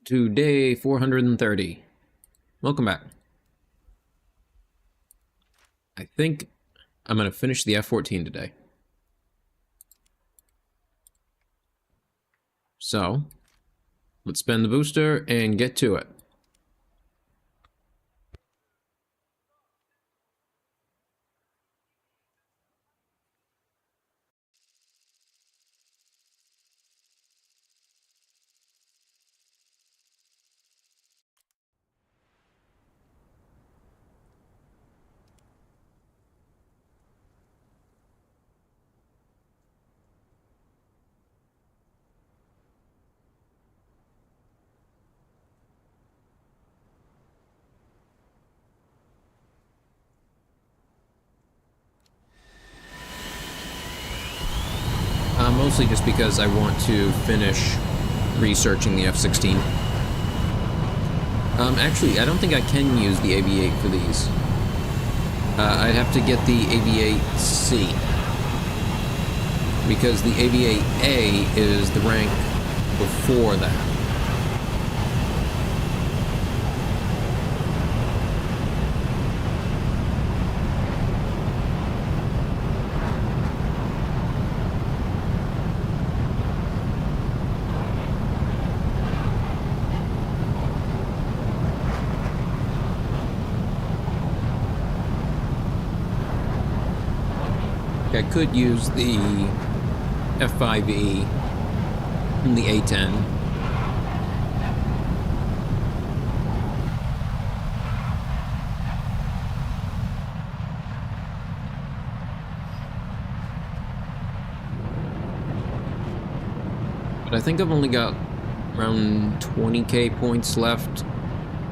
To day 430. Welcome back. I think I'm going to finish the F-14 today. So, let's spend the booster and get to it. Mostly just because I want to finish researching the F-16. Actually, I don't think I can use the AV-8 for these. I'd have to get the AV-8C. Because the AV-8A is the rank before that. I could use the F5E and the A10. But I think I've only got around 20k points left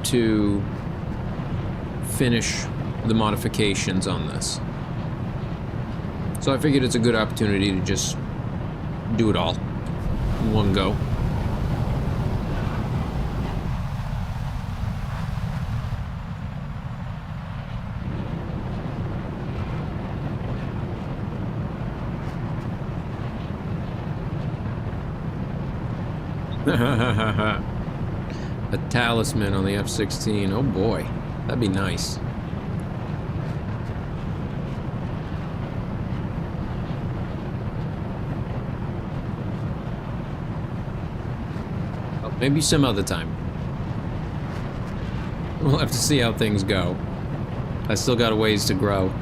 to finish the modifications on this. So I figured it's a good opportunity to just do it all in one go. A talisman on the F-16. Oh boy, that'd be nice. Maybe some other time. We'll have to see how things go. I still got a ways to grow.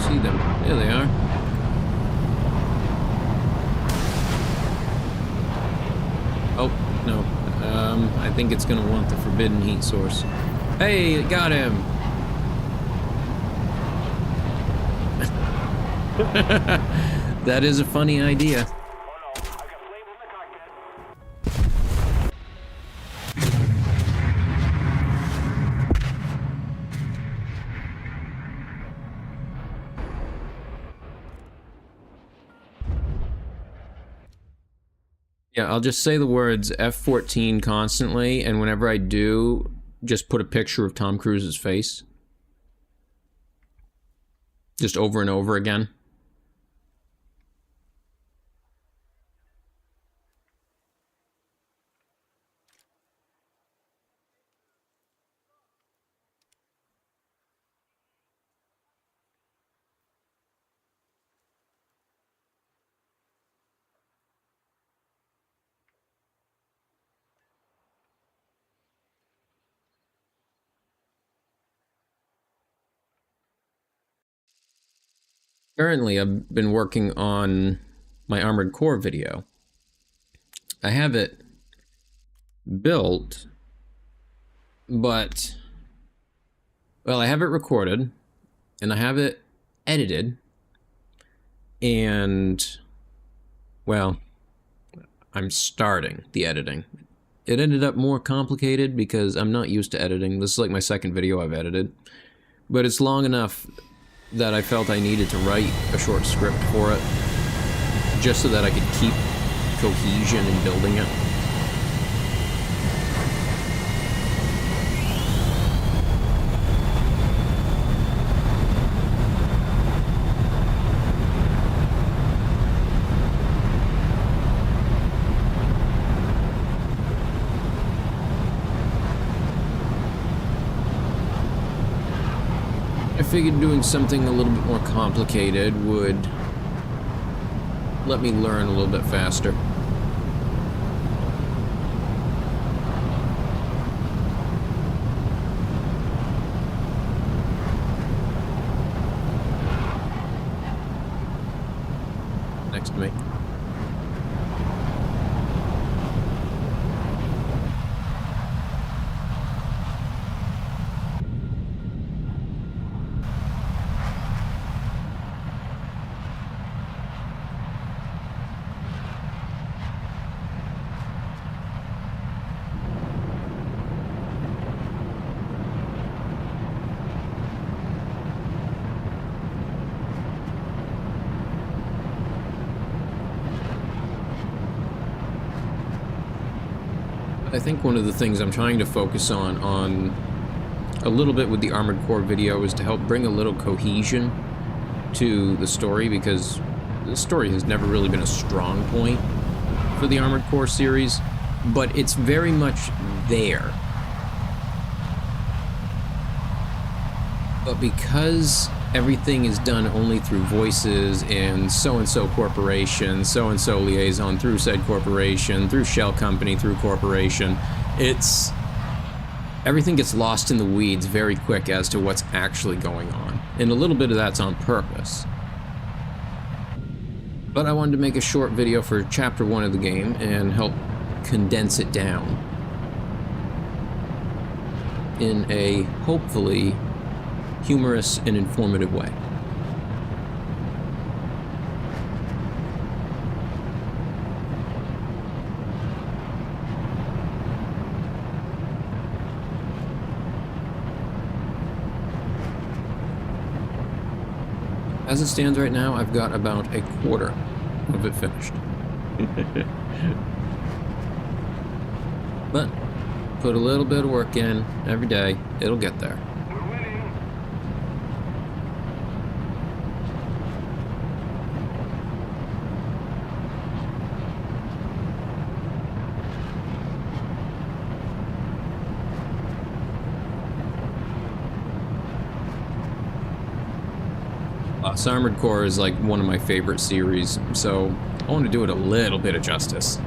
Them. There they are. Oh, no. I think it's gonna want the forbidden heat source. Hey, got him! That is a funny idea. Yeah, I'll just say the words F-14 constantly, and whenever I do, just put a picture of Tom Cruise's face. Just over and over again. Currently, I've been working on my Armored Core video. I have it built, but, well, I have it recorded, and I have it edited, and, well, I'm starting the editing. It ended up more complicated because I'm not used to editing. This is like my second video I've edited, but it's long enough that I felt I needed to write a short script for it, just so that I could keep cohesion in building it. I figured doing something a little bit more complicated would let me learn a little bit faster. Next to me. I think one of the things I'm trying to focus on a little bit with the Armored Core video is to help bring a little cohesion to the story, because the story has never really been a strong point for the Armored Core series, but it's very much there. But because everything is done only through voices and so-and-so corporation, so-and-so liaison through said corporation, through shell company, through corporation, everything gets lost in the weeds very quick as to what's actually going on. And a little bit of that's on purpose. But I wanted to make a short video for Chapter 1 of the game and help condense it down in a, hopefully, humorous and informative way. As it stands right now, I've got about a quarter of it finished. But put a little bit of work in every day, it'll get there. Armored Core is like one of my favorite series, so I want to do it a little bit of justice.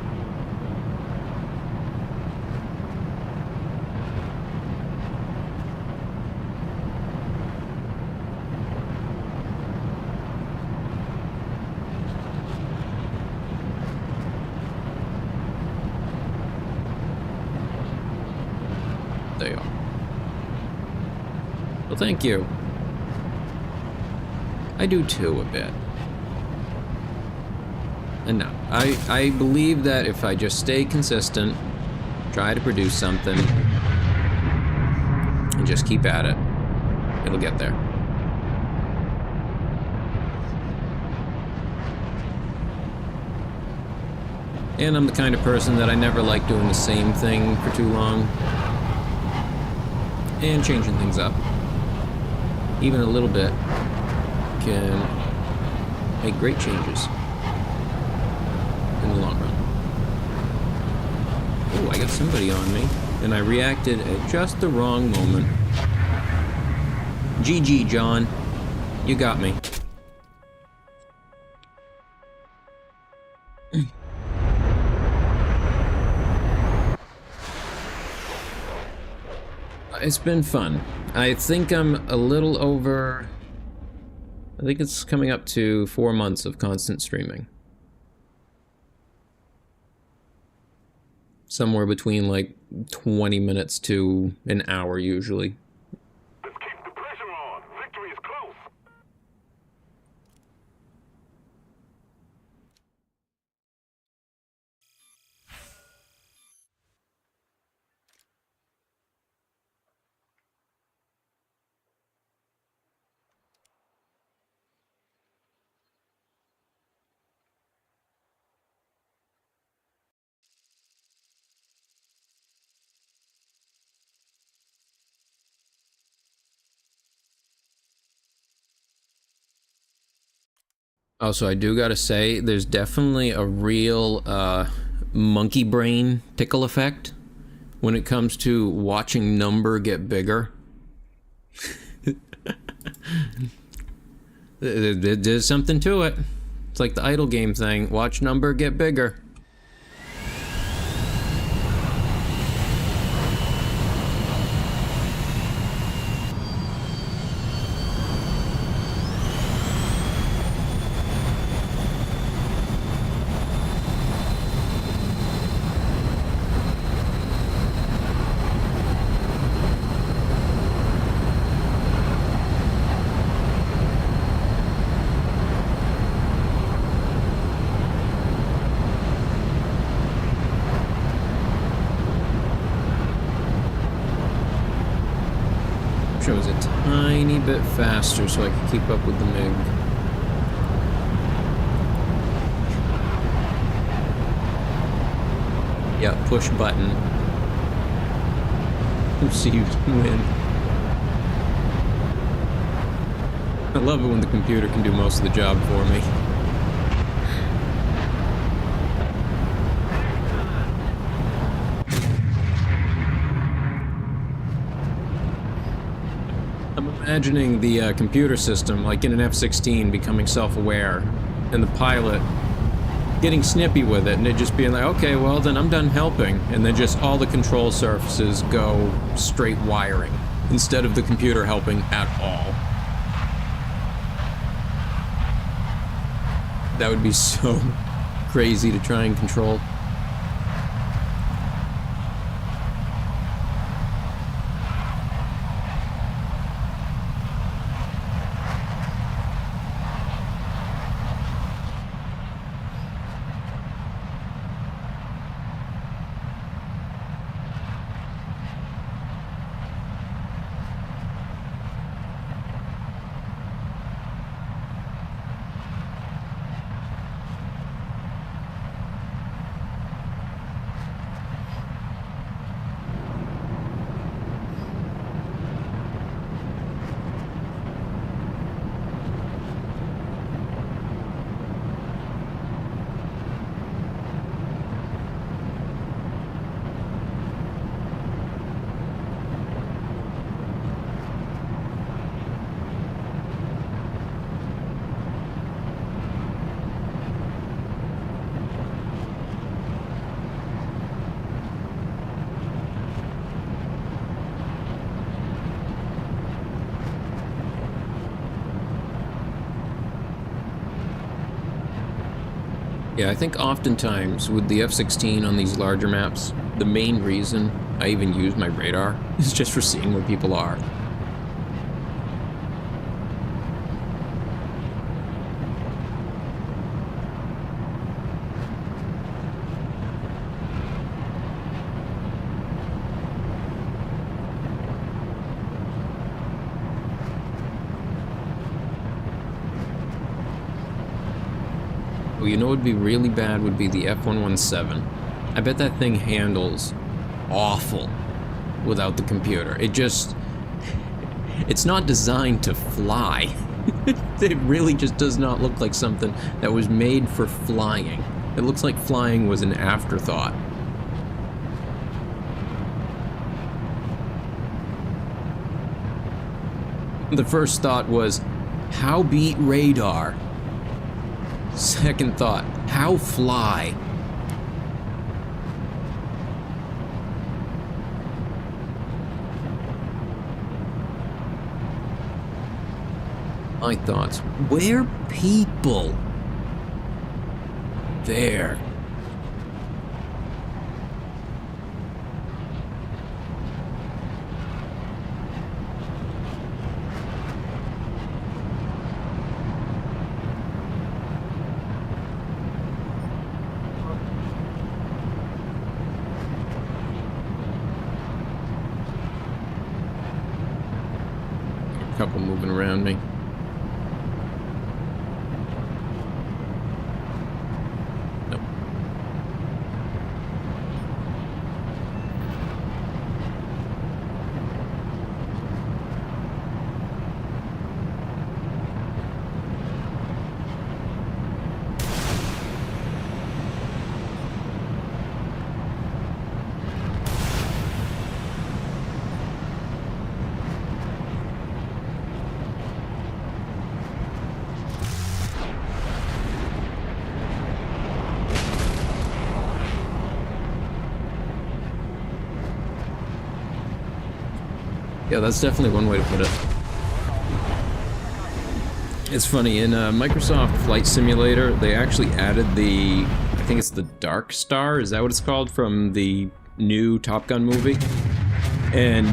They are. Well, thank you. I do too, a bit. And no, I believe that if I just stay consistent, try to produce something, and just keep at it, it'll get there. And I'm the kind of person that I never like doing the same thing for too long, and changing things up, even a little bit, can make great changes in the long run. Oh, I got somebody on me, and I reacted at just the wrong moment. GG, John. You got me. It's been fun. I think I'm a little over I think it's coming up to 4 months of constant streaming. Somewhere between like 20 minutes to an hour usually. Let's keep the pressure on. Victory is close. Also, I do gotta say, there's definitely a real monkey brain tickle effect when it comes to watching number get bigger. There's something to it. It's like the idle game thing. Watch number get bigger. It was a tiny bit faster so I could keep up with the MiG. Yeah, push button. See you win. I love it when the computer can do most of the job for me. I'm imagining the computer system, like in an F-16, becoming self-aware, and the pilot getting snippy with it, and it just being like, okay, well, then I'm done helping, and then just all the control surfaces go straight wiring, instead of the computer helping at all. That would be so crazy to try and control. Yeah, I think oftentimes with the F-16 on these larger maps, the main reason I even use my radar is just for seeing where people are. Well, you know what would be really bad would be the F-117. I bet that thing handles awful without the computer. It's not designed to fly. It really just does not look like something that was made for flying. It looks like flying was an afterthought. The first thought was, how beat radar? Second thought, how fly? My thoughts. Where people? There. A couple moving around me. Nope. Yeah, that's definitely one way to put it. It's funny, in Microsoft Flight Simulator, they actually added the, I think it's the Dark Star, is that what it's called, from the new Top Gun movie? And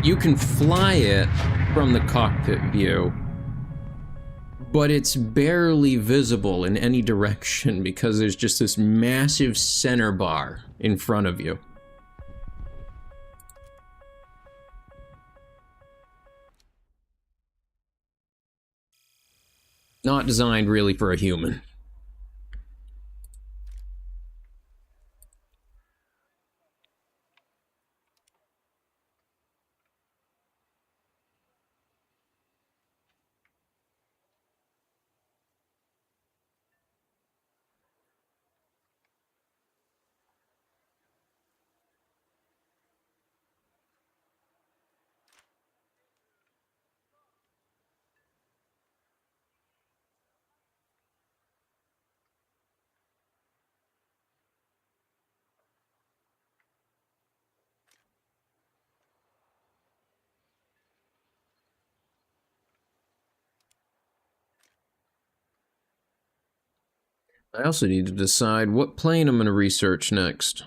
you can fly it from the cockpit view, but it's barely visible in any direction because there's just this massive center bar in front of you. Not designed really for a human. I also need to decide what plane I'm going to research next.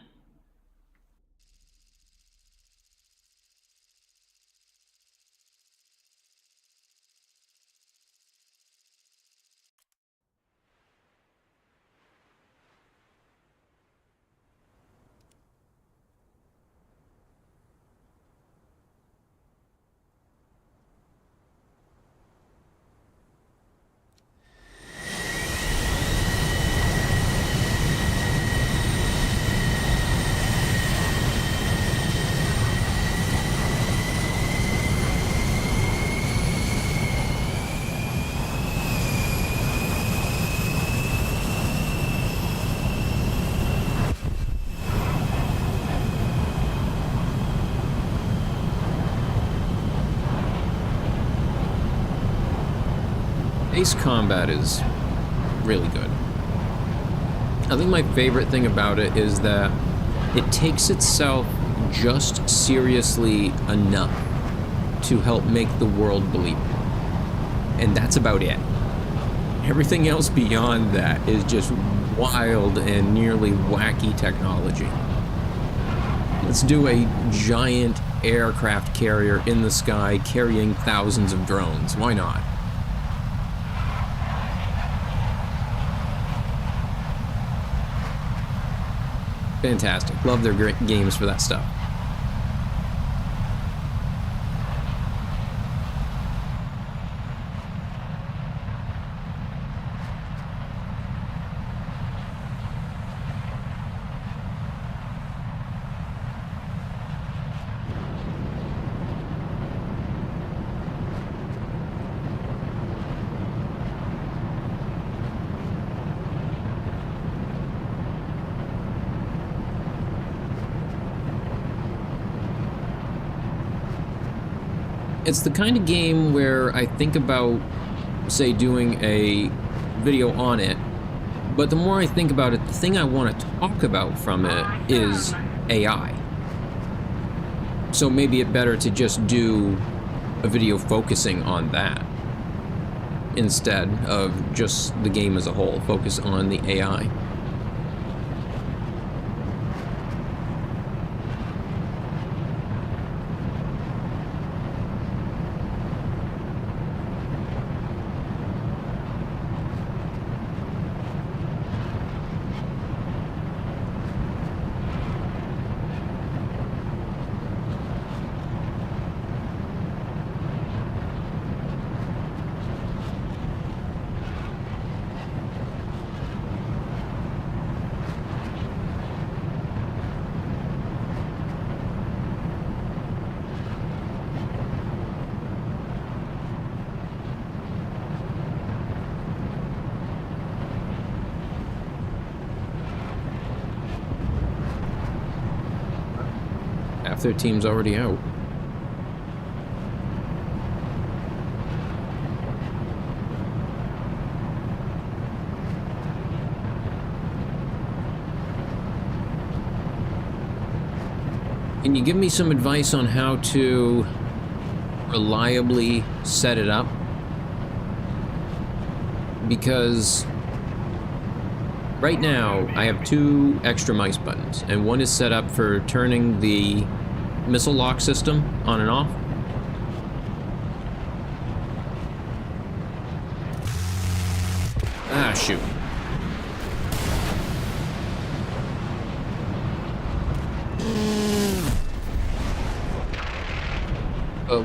Ace combat is really good. I think my favorite thing about it is that it takes itself just seriously enough to help make the world believe it. And that's about it. Everything else beyond that is just wild and nearly wacky technology. Let's do a giant aircraft carrier in the sky carrying thousands of drones. Why not? Fantastic. Love their great games for that stuff. It's the kind of game where I think about, say, doing a video on it, but the more I think about it, the thing I want to talk about from it is AI. So maybe it's better to just do a video focusing on that. instead of just the game as a whole. Focus on the AI. Half their team's already out. Can you give me some advice on how to reliably set it up? Because right now I have 2 extra mice buttons, and one is set up for turning the missile lock system on and off. Ah, shoot.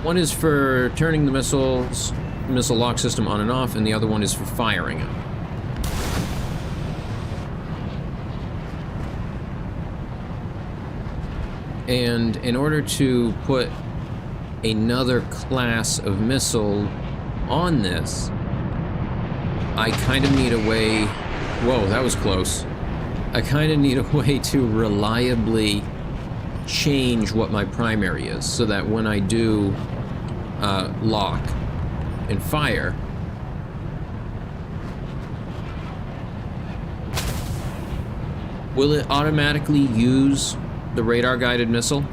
One is for turning the missile lock system on and off, and the other one is for firing it. And in order to put another class of missile on this, I kind of need a way... Whoa, that was close. I kind of need a way to reliably change what my primary is, so that when I do lock and fire, will it automatically use the radar-guided missile?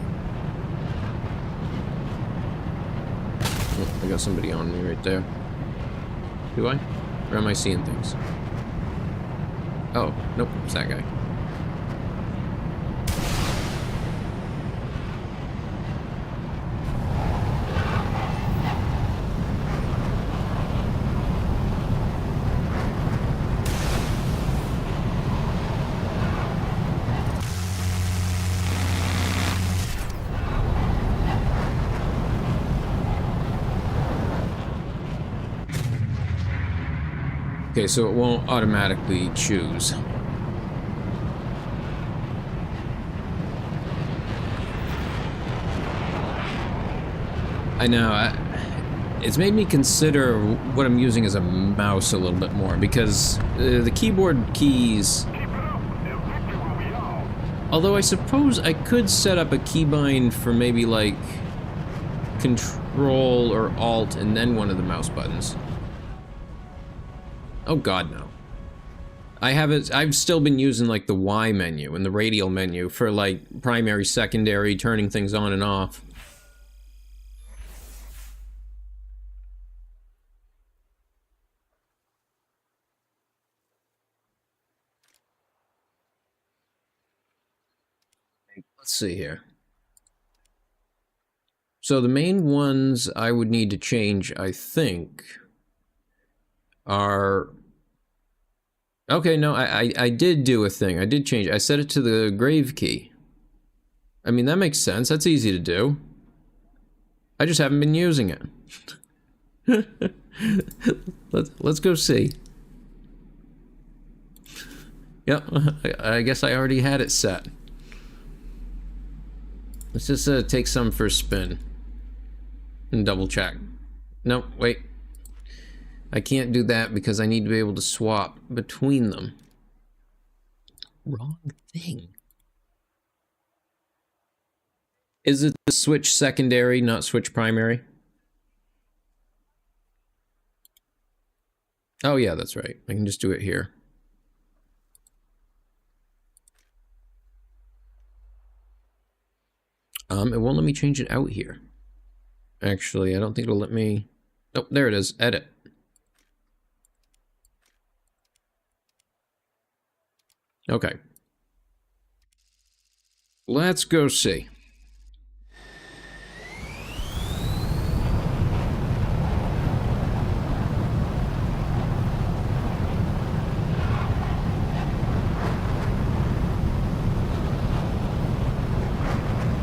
Oh, I got somebody on me right there. Do I? Or am I seeing things? Oh, nope, it's that guy. Okay, so it won't automatically choose. I know, it's made me consider what I'm using as a mouse a little bit more, because the keyboard keys... Although I suppose I could set up a keybind for maybe like Control or Alt and then one of the mouse buttons. Oh god, no. I've still been using like the Y menu and the radial menu for like primary, secondary, turning things on and off. Let's see here. So the main ones I would need to change, I think, are... Okay, no, I did do a thing. I did change it. I set it to the grave key. I mean, that makes sense. That's easy to do. I just haven't been using it. Let's go see. Yep, I guess I already had it set. Let's just take some for a spin. And double check. No, wait. I can't do that because I need to be able to swap between them. Wrong thing. Is it the switch secondary, not switch primary? Oh yeah, that's right. I can just do it here. It won't let me change it out here. Actually, I don't think it'll let me... Oh, there it is. Edit. Okay. Let's go see.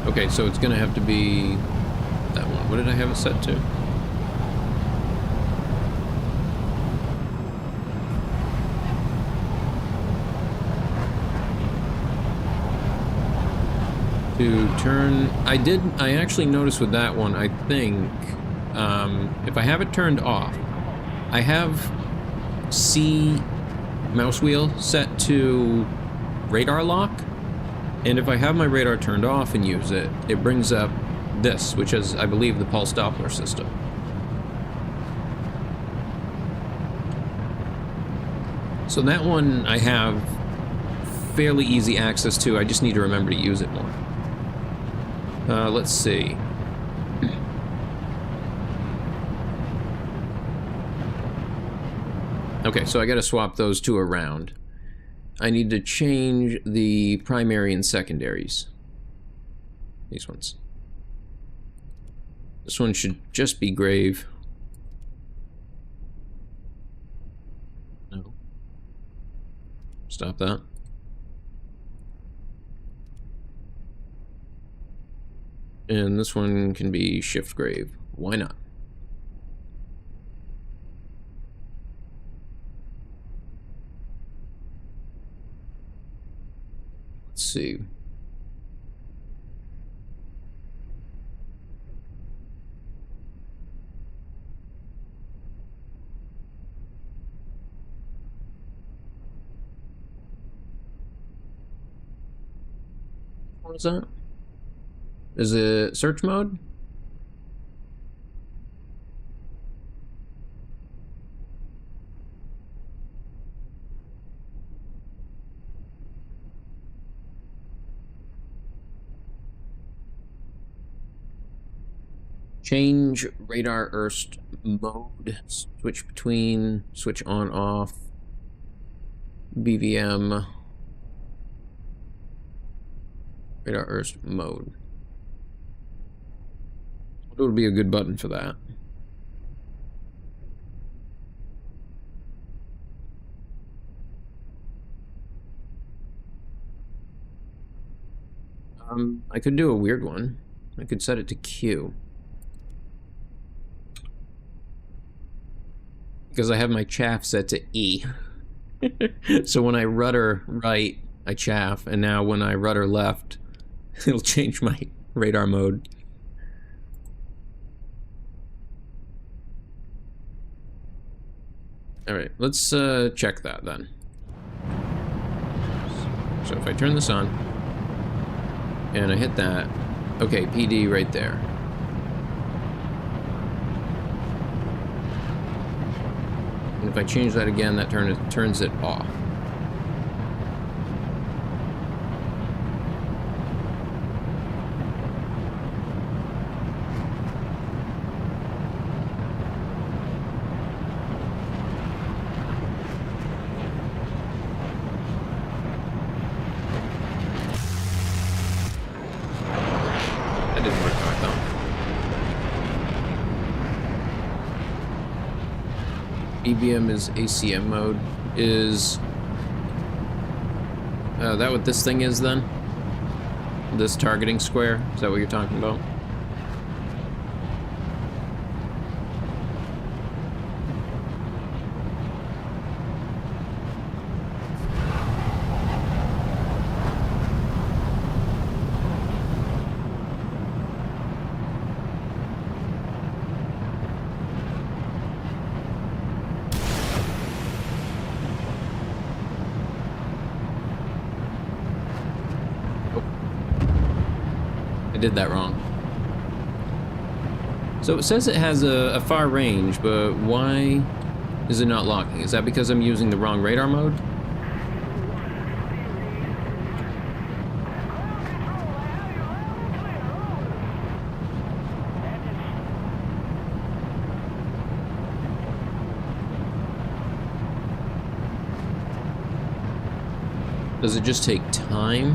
Okay, so it's gonna have to be that one. What did I have it set to? To turn, I actually noticed with that one, I think, if I have it turned off, I have C mouse wheel set to radar lock, and if I have my radar turned off and use it, it brings up this, which is, I believe, the pulse Doppler system. So that one I have fairly easy access to, I just need to remember to use it more. Let's see. Okay, so I gotta swap those two around. I need to change the primary and secondaries. These ones. This one should just be grave. No. Stop that. And this one can be shift grave. Why not? Let's see. What is that? Is it search mode? Change radar Erst mode. Switch between, switch on off. BVM. Radar Erst mode. What would be a good button for that? I could do a weird one. I could set it to Q. Because I have my chaff set to E. So when I rudder right, I chaff, and now when I rudder left, it'll change my radar mode. Alright, let's check that then. So if I turn this on, and I hit that, okay, PD right there. And if I change that again, that turns it off. That didn't work how I thought. EBM is ACM mode. Is that what this thing is then? This targeting square? Is that what you're talking about? I did that wrong. So it says it has a far range, but why is it not locking? Is that because I'm using the wrong radar mode? Does it just take time?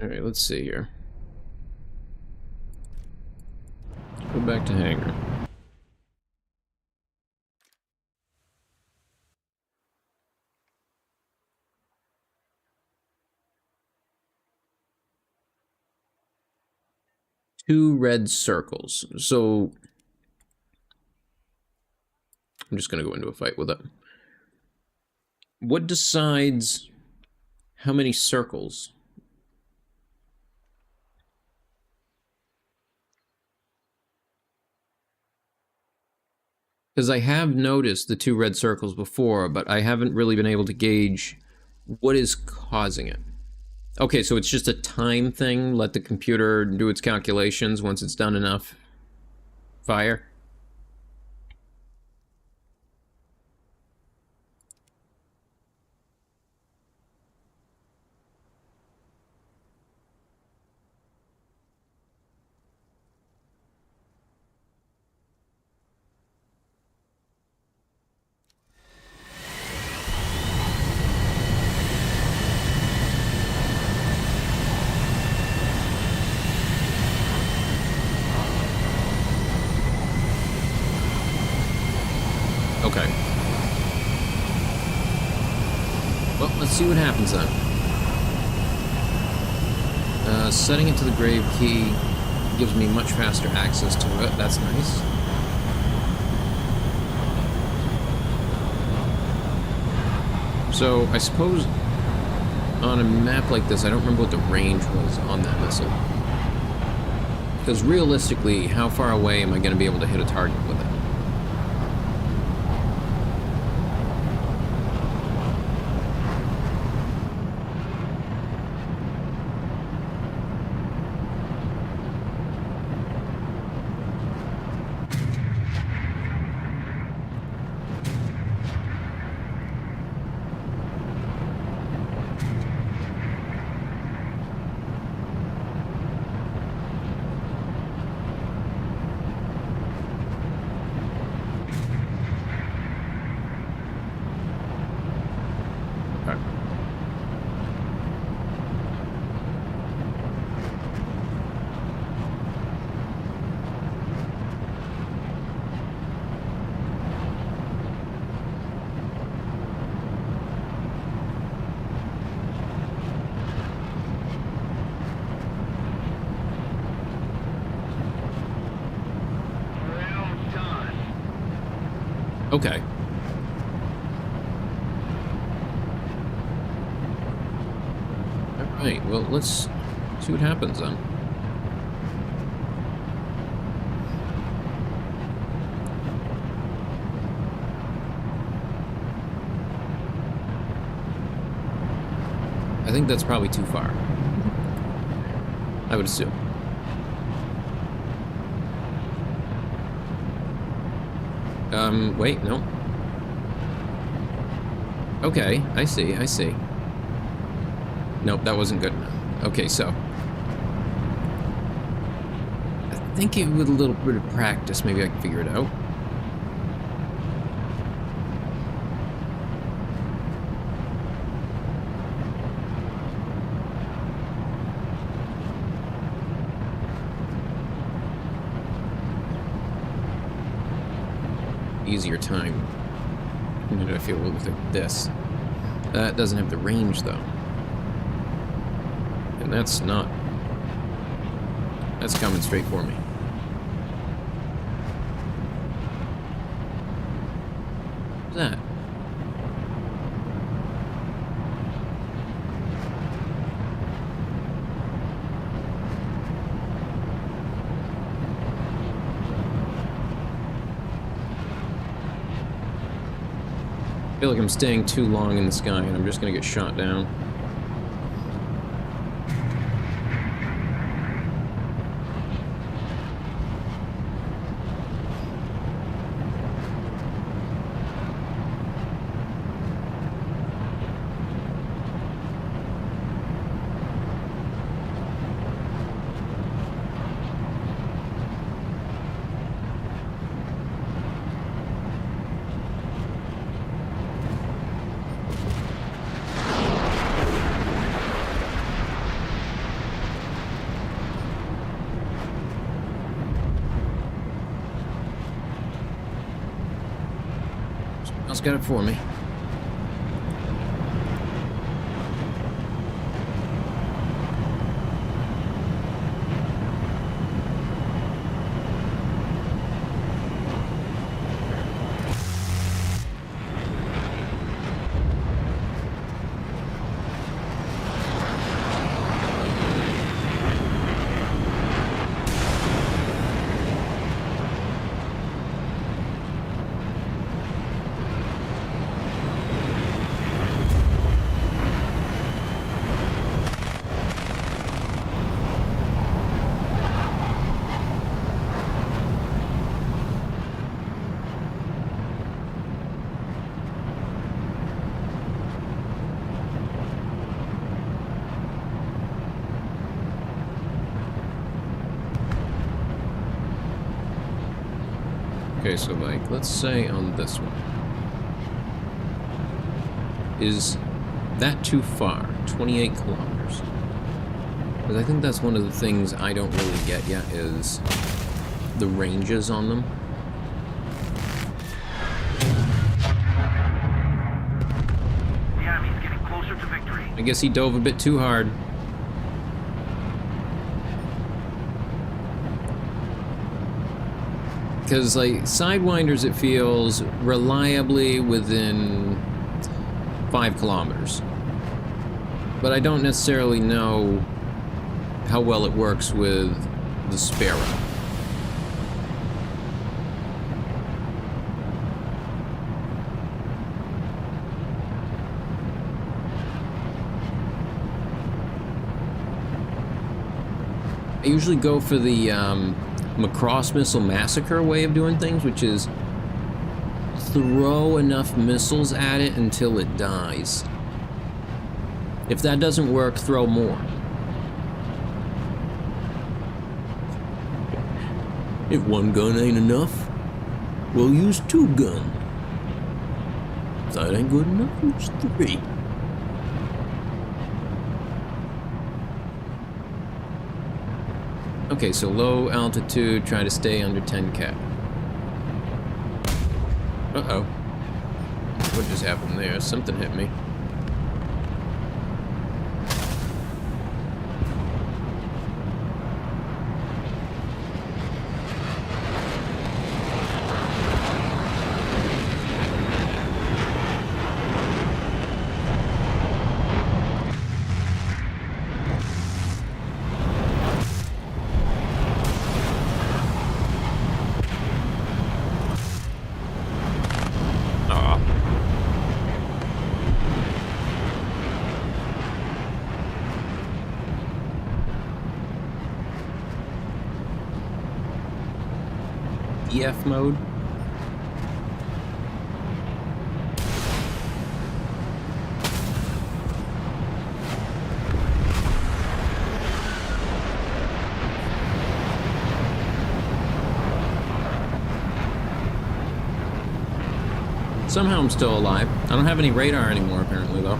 Alright, let's see here. Go back to hangar. Two red circles. So I'm just gonna go into a fight with it. What decides how many circles? Because I have noticed the two red circles before, but I haven't really been able to gauge what is causing it. Okay, so it's just a time thing. Let the computer do its calculations. Once it's done enough, fire. Okay. Well, let's see what happens then. Setting it to the grave key gives me much faster access to it. That's nice. So, I suppose on a map like this, I don't remember what the range was on that missile. Because realistically, how far away am I going to be able to hit a target with it? Okay. Alright, well, let's see what happens then. I think that's probably too far. I would assume. Wait, no. Okay, I see, I see. Nope, that wasn't good enough. Okay, so. I think with a little bit of practice, maybe I can figure it out. Easier time. How do I feel with this? That doesn't have the range though, and that's not. That's coming straight for me. What's that? I feel like I'm staying too long in the sky and I'm just gonna get shot down. It's got it for me. Okay, so like, let's say on this one. Is that too far? 28 kilometers. Because I think that's one of the things I don't really get yet is the ranges on them. The enemy's getting closer to victory. I guess he dove a bit too hard. Because, like, Sidewinders, it feels reliably within 5 kilometers. But I don't necessarily know how well it works with the Sparrow. I usually go for the, Macross Missile Massacre way of doing things, which is throw enough missiles at it until it dies. If that doesn't work, throw more. If one gun ain't enough, we'll use 2 gun. If that ain't good enough, use 3. Okay, so low altitude, try to stay under 10 cap. Uh-oh. What just happened there? Something hit me. EF mode. Somehow I'm still alive. I don't have any radar anymore, apparently, though.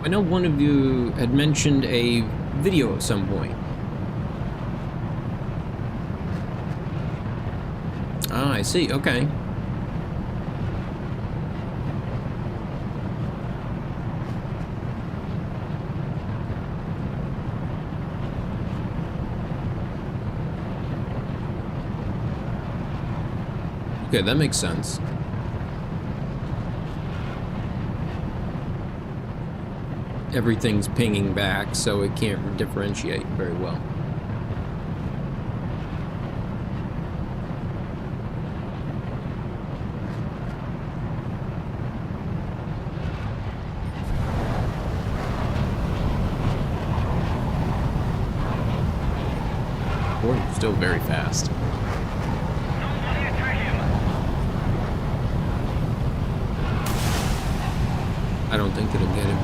I know one of you had mentioned a video at some point. Ah, I see. Okay. Okay, that makes sense. Everything's pinging back, so it can't differentiate very well. Boy, still very fast. I don't think it'll get him.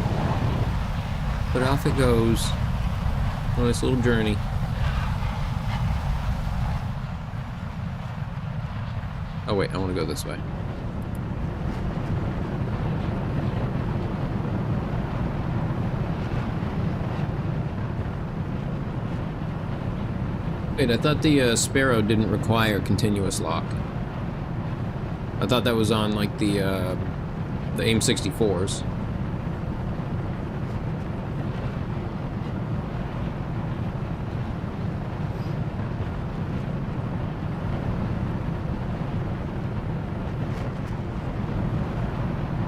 But off it goes on this little journey. Oh wait, I want to go this way. Wait, I thought the Sparrow didn't require continuous lock. I thought that was on like the AIM 64s.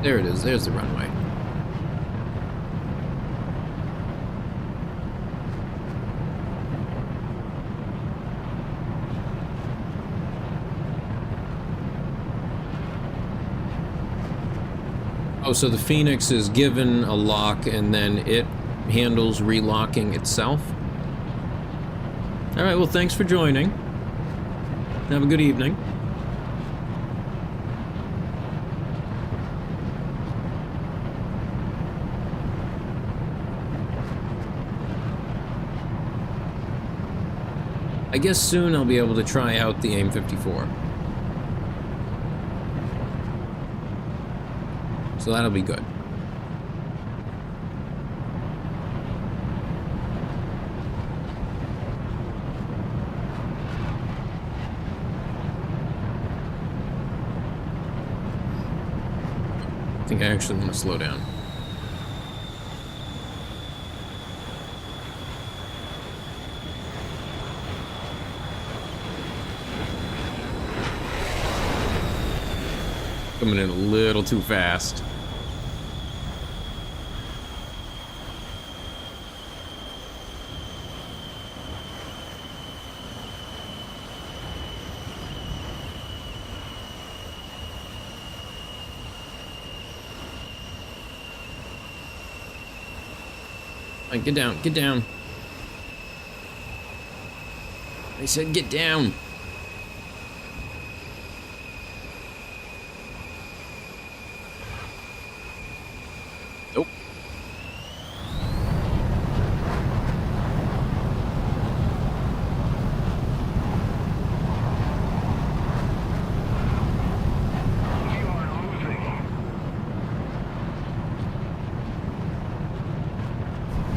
There it is. There's the runway. Oh, so the Phoenix is given a lock and then it handles relocking itself? Alright, well, thanks for joining. Have a good evening. I guess soon I'll be able to try out the AIM 54. So that'll be good. I think I actually want to slow down. Coming in a little too fast. Like, get down, get down. I said get down. Nope.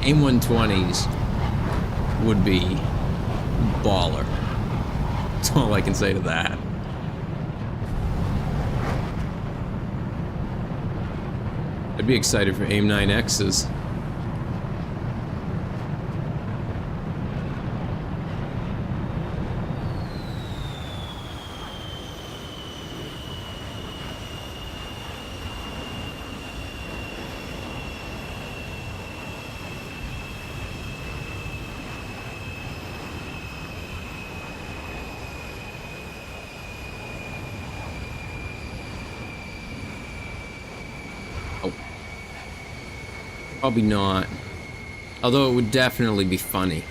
AIM 120s would be baller. That's all I can say to that. I'd be excited for AIM 9Xs. Probably not. Although it would definitely be funny.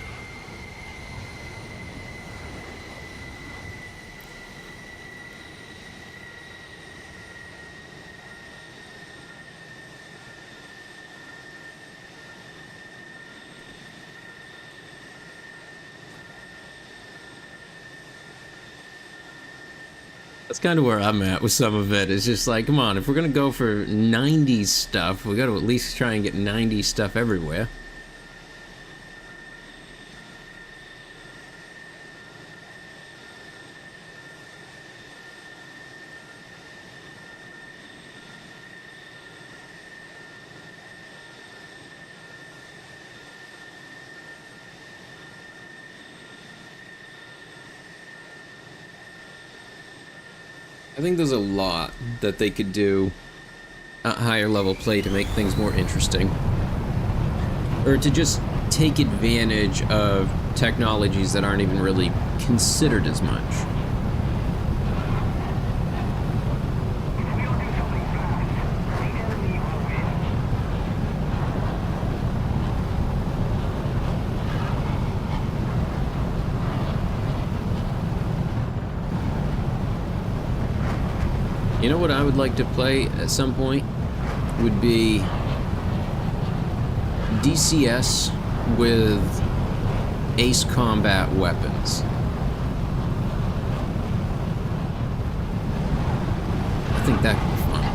That's kind of where I'm at with some of it. It's just like, come on, if we're gonna go for 90s stuff, we gotta at least try and get 90s stuff everywhere. I think there's a lot that they could do at higher level play to make things more interesting. Or to just take advantage of technologies that aren't even really considered as much. You know what I would like to play at some point would be DCS with Ace Combat weapons. think that could be fun.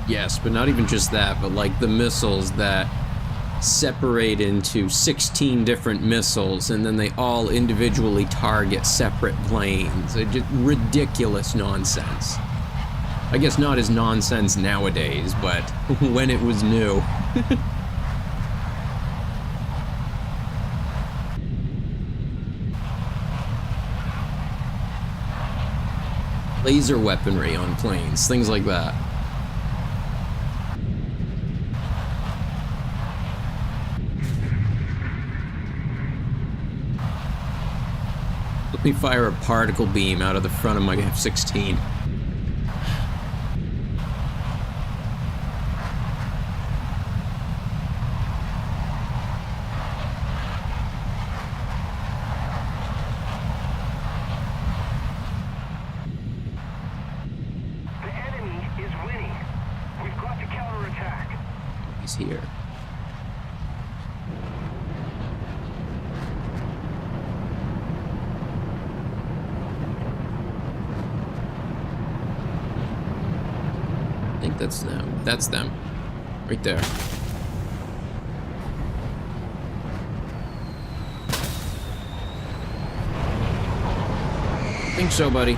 Yes, but not even just that, but like the missiles that separate into 16 different missiles and then they all individually target separate planes. It's just ridiculous nonsense. I guess not as nonsense nowadays, but when it was new. Laser weaponry on planes, things like that. Let me fire a particle beam out of the front of my F-16. The enemy is winning. We've got to counterattack. He's here. I think that's them. That's them. Right there. I think so, buddy.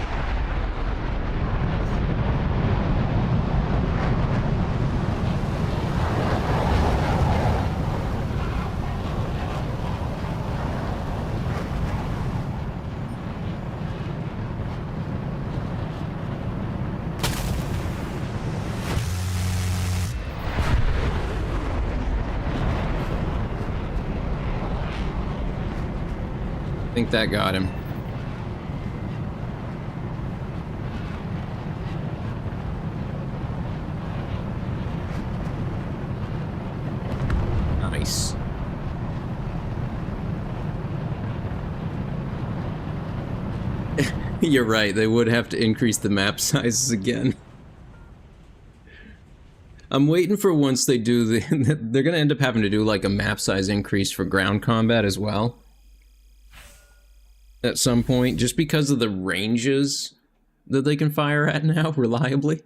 I think that got him. Nice. You're right, they would have to increase the map sizes again. I'm waiting for once they do the... They're gonna end up having to do like a map size increase for ground combat as well. At some point, just because of the ranges that they can fire at now reliably.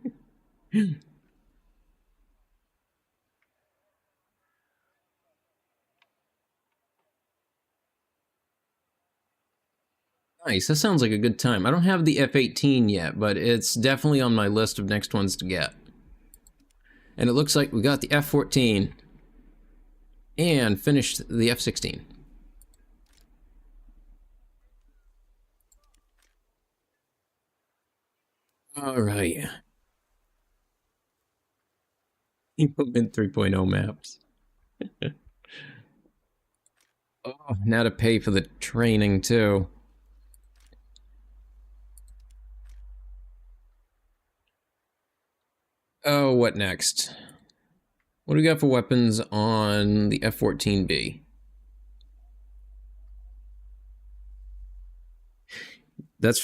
Nice, that sounds like a good time. I don't have the F-18 yet, but it's definitely on my list of next ones to get. And it looks like we got the F-14 and finished the F-16. All right. Implement 3.0 maps. Oh, now to pay for the training too. Oh, what next? What do we got for weapons on the F-14B?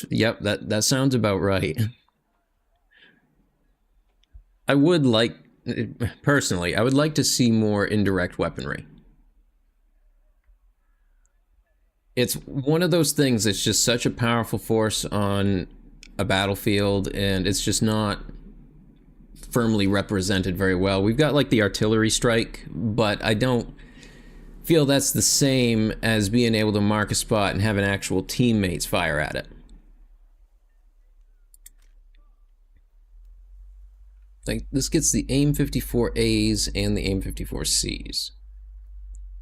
Yep, that sounds about right. I would like, personally, I would like to see more indirect weaponry. It's one of those things that's just such a powerful force on a battlefield, and it's just not firmly represented very well. We've got like the artillery strike, but I don't feel that's the same as being able to mark a spot and have an actual teammates fire at it. Like, this gets the AIM-54As and the AIM-54Cs.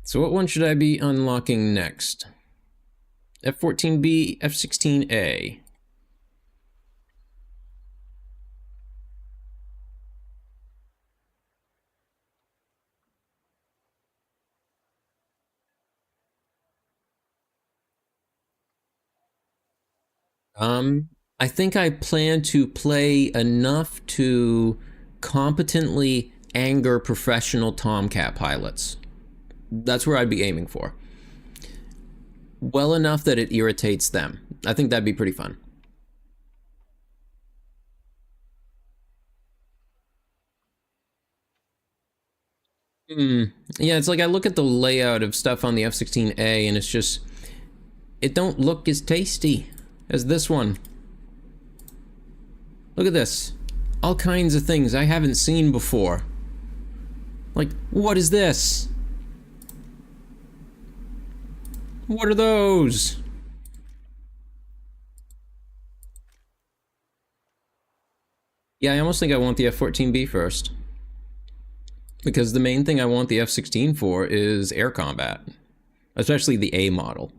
So what one should I be unlocking next? F-14B, F-16A. I think I plan to play enough to competently anger professional Tomcat pilots. That's where I'd be aiming for. Well enough that it irritates them. I think that'd be pretty fun. Yeah, it's like I look at the layout of stuff on the F-14A and it's just, it don't look as tasty as this one. Look at this. All kinds of things I haven't seen before. Like, what is this? What are those? Yeah, I almost think I want the F-14B first. Because the main thing I want the F-16 for is air combat. Especially the A model.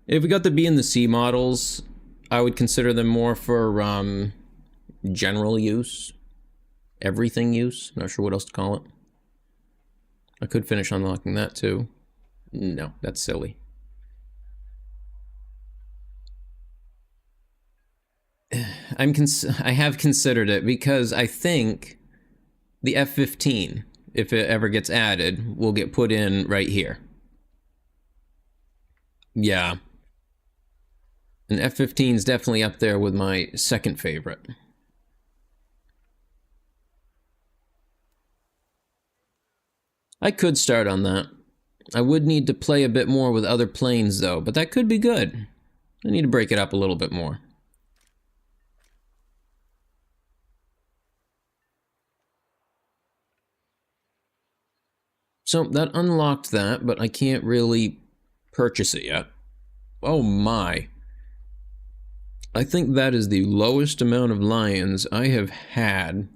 If we got the B and the C models, I would consider them more for, general use. Everything use. Not sure what else to call it. I could finish unlocking that too. No, that's silly. I have considered it because I think the F-15, if it ever gets added, will get put in right here. Yeah. And F-15 is definitely up there with my second favorite. I could start on that. I would need to play a bit more with other planes though, but that could be good. I need to break it up a little bit more. So that unlocked that, but I can't really purchase it yet. Oh my. I think that is the lowest amount of lions I have had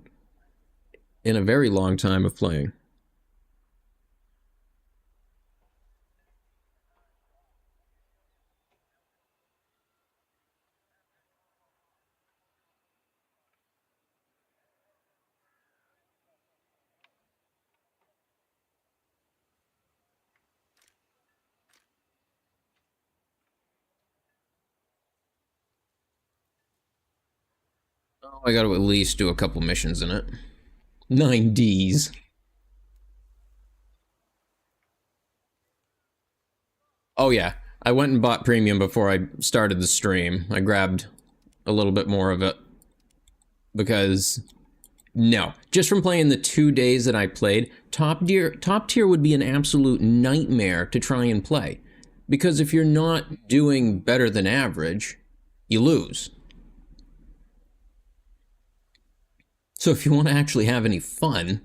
in a very long time of playing. Oh, I gotta at least do a couple missions in it. 9 Ds. Oh yeah, I went and bought premium before I started the stream. I grabbed a little bit more of it. Because, no. Just from playing the 2 days that I played, top tier would be an absolute nightmare to try and play. Because if you're not doing better than average, you lose. So if you want to actually have any fun,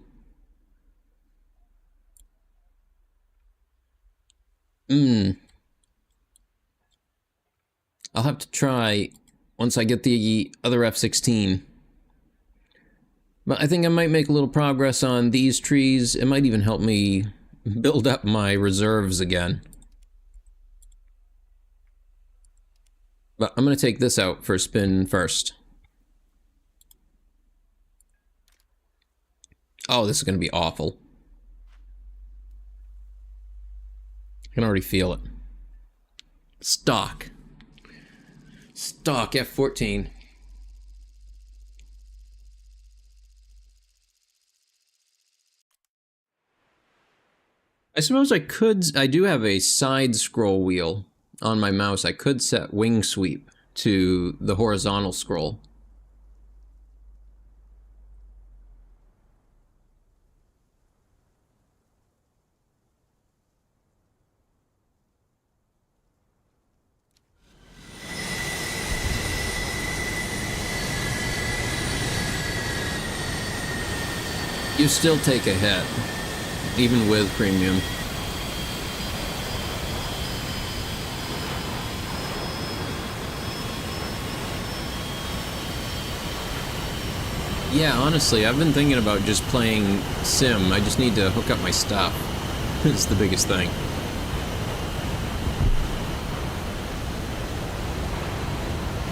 I'll have to try once I get the other F-16. But I think I might make a little progress on these trees. It might even help me build up my reserves again. But I'm going to take this out for a spin first. Oh, this is going to be awful. I can already feel it. Stock. Stock F-14. I suppose I could, I do have a side scroll wheel on my mouse. I could set wing sweep to the horizontal scroll. You still take a hit, even with premium. Yeah, honestly, I've been thinking about just playing Sim. I just need to hook up my stuff. It's the biggest thing.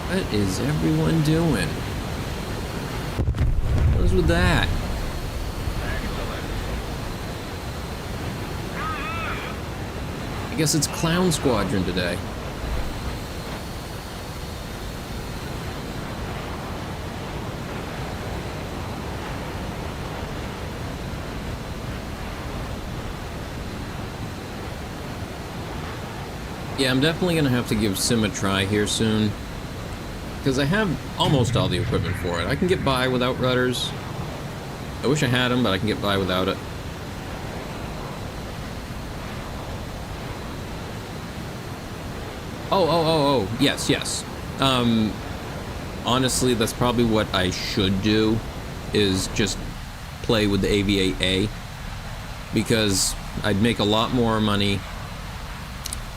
What is everyone doing? What is with that? I guess it's Clown Squadron today. Yeah, I'm definitely gonna have to give Sim a try here soon. Because I have almost all the equipment for it. I can get by without rudders. I wish I had them, but I can get by without it. Oh, yes, yes. Honestly, that's probably what I should do, is just play with the AVA-A, because I'd make a lot more money,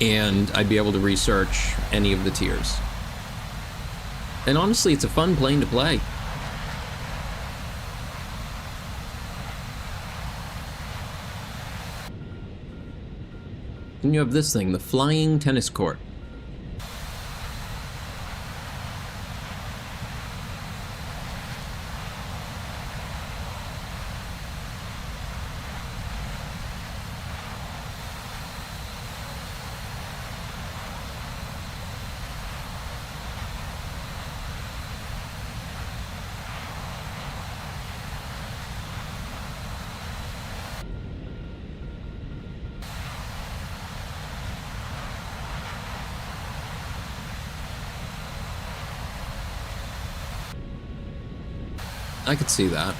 and I'd be able to research any of the tiers. And honestly, it's a fun plane to play. And you have this thing, the flying tennis court. I could see that.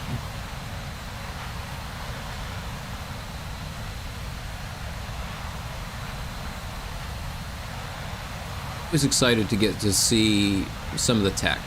I was excited to get to see some of the tech.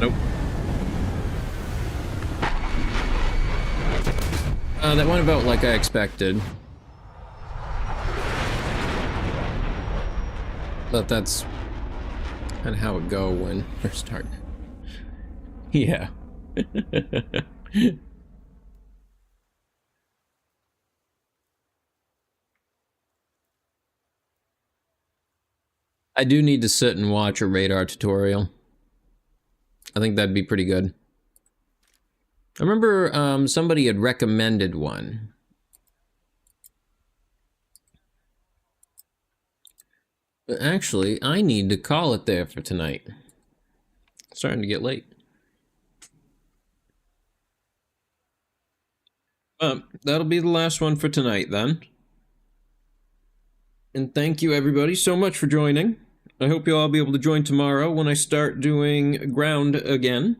Nope. That went about like I expected. But that's kind of how it go when you're starting. Yeah. I do need to sit and watch a radar tutorial. I think that'd be pretty good. I remember somebody had recommended one. But actually, I need to call it there for tonight. It's starting to get late. That'll be the last one for tonight then. And thank you everybody so much for joining. I hope you'll all be able to join tomorrow when I start doing ground again.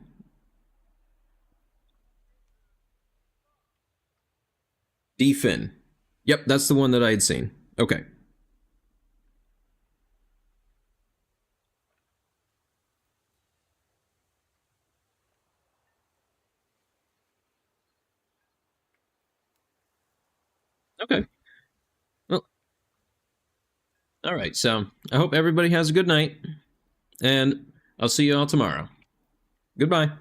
D-Fin. Yep, that's the one that I had seen. Okay. Okay. Well, all right. So I hope everybody has a good night, and I'll see you all tomorrow. Goodbye.